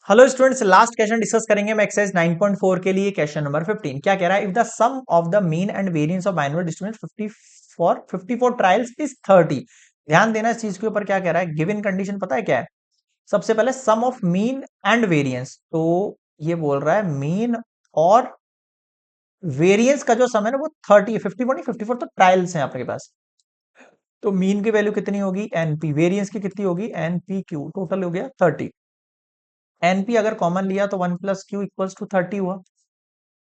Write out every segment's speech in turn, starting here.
Hello students, last question discuss करेंगे हम exercise 9.4 के लिए। क्वेश्चन नंबर 15 क्या कह रहा है? If the sum of the mean and variance of binomial distribution 54 trials is 30। ध्यान देना इस चीज के ऊपर। क्या कह रहा है? गिवन कंडीशन पता है क्या है? सबसे पहले सम ऑफ मीन एंड वेरिएंस, तो ये बोल रहा है मीन और वेरिएंस का जो सम है ना वो 30 है। 54 नहीं, 54 तो ट्रायल्स हैं आपके पास। तो मीन की वैल्यू कितनी होगी? एनपी। वेरिएंस की कितनी होगी? NP Q. टोटल हो गया 30। एनपी अगर कॉमन लिया तो 1 प्लस क्यू इक्वल्स टू 30 हुआ।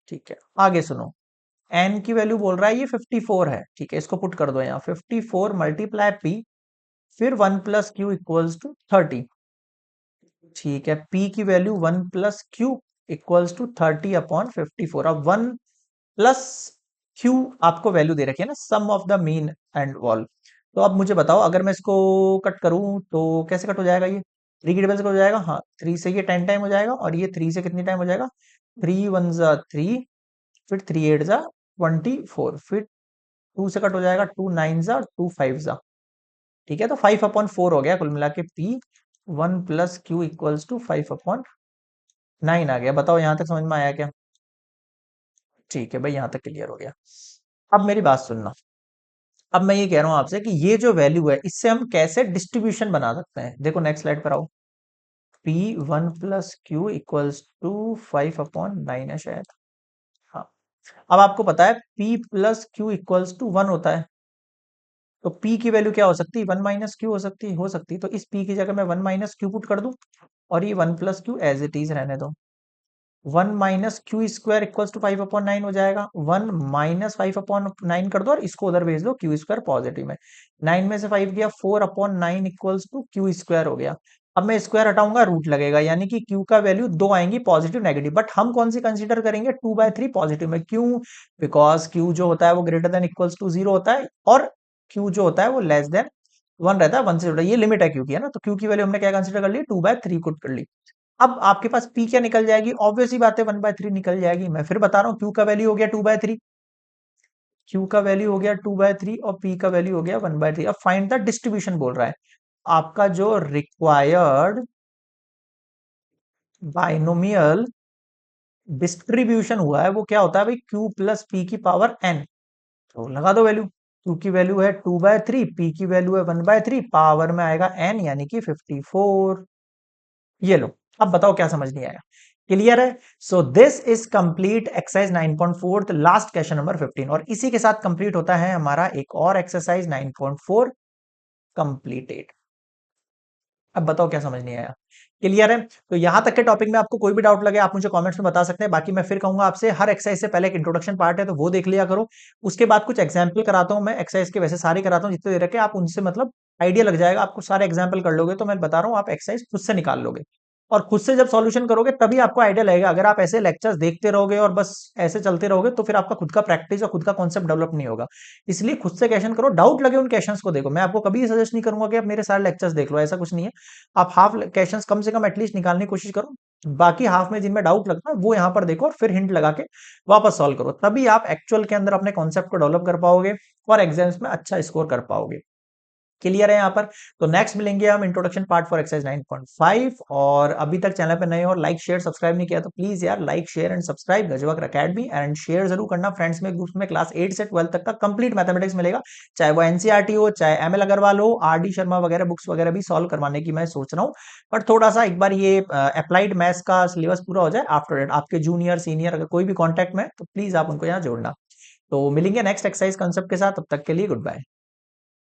ठीक है, आगे सुनो। एन की वैल्यू बोल रहा है ये 54 है। ठीक है, इसको पुट कर दो यहाँ। 54 मल्टीप्लाई पी, फिर 1 प्लस क्यू इक्वल्स टू 30। ठीक है, पी की value 1 plus Q equals to 30 upon 54। अब 1 प्लस क्यू आपको वैल्यू दे रखी है ना, sum of the mean and वॉल। तो अब मुझे बताओ, अगर मैं इसको कट करूं तो कैसे कट हो जाएगा? ये 3 की टेबल से कट हो जाएगा। हाँ, 3 से ये 10 टाइम हो जाएगा, और ये 3 से कितनी टाइम हो जाएगा? 3 1 जा 3, फिर 3 8 जा 24, फिर 2 से कट हो जाएगा, 2 9 जा, 2 5 जा। ठीक है, तो 5 अपॉन 4 हो गया कुल मिला के P. 1 plus Q equals to 5 upon 9 आ गया। बताओ यहां तक समझ में आया क्या? ठीक है भाई, यहां तक क्लियर हो गया। अब मेरी बात सुनना। अब मैं ये कह रहा हूं आपसे कि ये जो वैल्यू है इससे हम कैसे डिस्ट्रीब्यूशन बना सकते हैं। देखो नेक्स्ट स्लाइड पर आओ। P 1 plus Q equals to 5 upon 9 है शायद। हाँ, अब आपको पता है P plus Q equals to 1 होता है। तो P की वैल्यू क्या हो सकती है? 1 माइनस क्यू हो सकती है। तो इस P की जगह मैं 1 माइनस क्यू पुट कर दूं, और ये 1 plus Q as it is रहने दो। 1 minus Q square equals to 5 upon 9 हो जाएगा। 1 माइनस 5 अपॉन 9 कर दो और इसको उधर भेज दो, क्यू स्क्वायर पॉजिटिव में। 9 में से 5 गया, 4 upon 9 equals to Q square हो गया। अब मैं स्क्वायर हटाऊंगा, रूट लगेगा, यानी कि क्यू का वैल्यू दो आएंगी, पॉजिटिव नेगेटिव। बट हम कौन सी कंसीडर करेंगे? 2/3 पॉजिटिव में। क्यों? बिकॉज क्यू जो होता है वो ग्रेटर देन इक्वल्स टू 0 होता है, और क्यू जो होता है वो लेस देन 1 रहता है। 1 से छोटा, ये लिमिट है क्यू की, है ना। तो क्यू की वैल्यू हमने क्या कंसीडर कर ली? 2/3 कुट कर ली। अब आपके पास पी क्या निकल जाएगी? ऑब्वियस ही बात है, 1/3 निकल जाएगी। मैं फिर बता रहा हूं, क्यू का वैल्यू हो गया 2/3, क्यू का वैल्यू हो गया 2/3, और पी का वैल्यू हो गया 1/3। अब फाइंड द डिस्ट्रीब्यूशन बोल रहा है। आपका जो रिक्वायर्ड बाइनोमियल डिस्ट्रीब्यूशन हुआ है वो क्या होता है भाई? क्यू प्लस पी की पावर एन। तो लगा दो वैल्यू। क्यू की वैल्यू है 2/3, पी की वैल्यू है 1/3, पावर में आएगा एन यानी कि 54। ये लो। अब बताओ क्या समझ नहीं आया? क्लियर है? So this is complete exercise 9.4, last question number 15, और इसी के साथ कंप्लीट होता है हमारा एक और एक्सरसाइज 9.4 कंप्लीटेड। अब बताओ क्या समझ नहीं आया? क्लियर है? तो यहां तक के टॉपिक में आपको कोई भी डाउट लगे आप मुझे कमेंट्स में बता सकते हैं। बाकी मैं फिर कहूंगा आपसे, हर एक्सरसाइज से पहले एक इंट्रोडक्शन पार्ट है तो वो देख लिया करो। उसके बाद कुछ एग्जाम्पल कराता हूं मैं एक्सरसाइज के, वैसे सारे कराता हूं जितने दे रखे, आप उनसे मतलब आइडिया लग जाएगा आपको। सारे एग्जाम्पल कर लोगे तो मैं बता रहा हूं आप एक्सरसाइज खुद से निकाल लोगे, और खुद से जब सॉल्यूशन करोगे तभी आपको आइडिया लगेगा। अगर आप ऐसे लेक्चर्स देखते रहोगे और बस ऐसे चलते रहोगे तो फिर आपका खुद का प्रैक्टिस और खुद का कॉन्सेप्ट डेवलप नहीं होगा। इसलिए खुद से क्वेश्चन करो, डाउट लगे उन क्वेश्चंस को देखो। मैं आपको कभी सजेस्ट नहीं करूंगा कि आप मेरे सारे लेक्चर्स देख लो, ऐसा कुछ नहीं है। आप हाफ क्वेश्चंस कम से कम एटलीस्ट निकालने की कोशिश करो, बाकी हाफ में जिनमें डाउट लगता है वो यहां पर देखो, और फिर हिंट लगा के वापस सॉल्व करो। तभी आप एक्चुअल के अंदर अपने कॉन्सेप्ट को डेवलप कर पाओगे और एग्जाम्स में अच्छा स्कोर कर पाओगे। क्लियर है यहाँ पर? तो नेक्स्ट मिलेंगे हम इंट्रोडक्शन पार्ट फॉर एक्सरसाइज 9.5। और अभी तक चैनल पे नए और लाइक शेयर सब्सक्राइब नहीं किया तो प्लीज यार like share and subscribe Gajvakra academy, and share जरूर करना फ्रेंड्स में, ग्रुप्स में। क्लास 8 से 12 तक का कंप्लीट मैथमेटिक्स मिलेगा, चाहे वो एनसीईआरटी हो, चाहे एमएल अग्रवाल हो, आरडी शर्मा वगैरह बुक्स वगैरह भी सॉल्व करवाने की मैं सोच रहा हूँ। बट थोड़ा सा एक बार ये अप्लाइड मैथ्स का सिलेबस पूरा हो जाए, आफ्टर दैट आपके जूनियर सीनियर अगर कोई भी कॉन्टेक्ट में तो प्लीज आप उनको यहाँ जोड़ना। तो मिलेंगे नेक्स्ट एक्सरसाइज कंसेप्ट के साथ, तब तक के लिए गुड बाय।